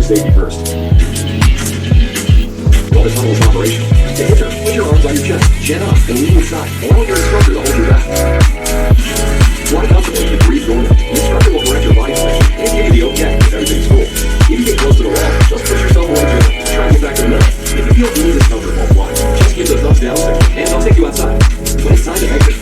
always safety first. While the tunnel is operational, to enter, put your arms on your chest, chin up, and lean inside, along with your instructor to hold you back. Fly comfortably and breathe normally. The instructor will correct your body position and give you the okay if everything's cool. If you get close to the wall, just push yourself away to it. Try and get back to the middle. If you feel any discomfort while flying, just give the thumbs down signal, and I'll take you outside. When it's time to exit,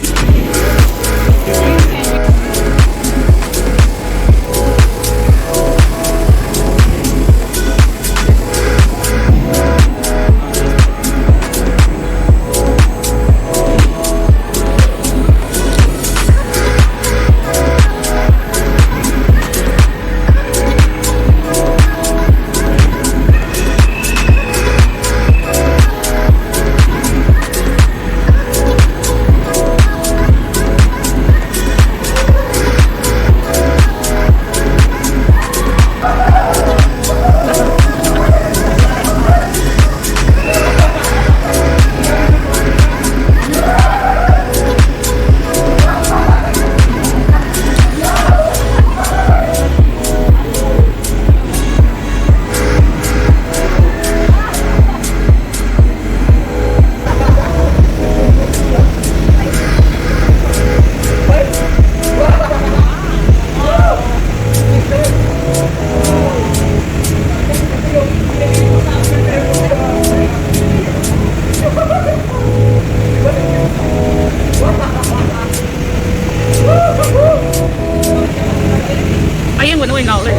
ayun, wanuin nga ulit.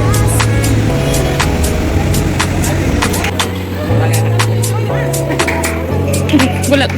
Gulat.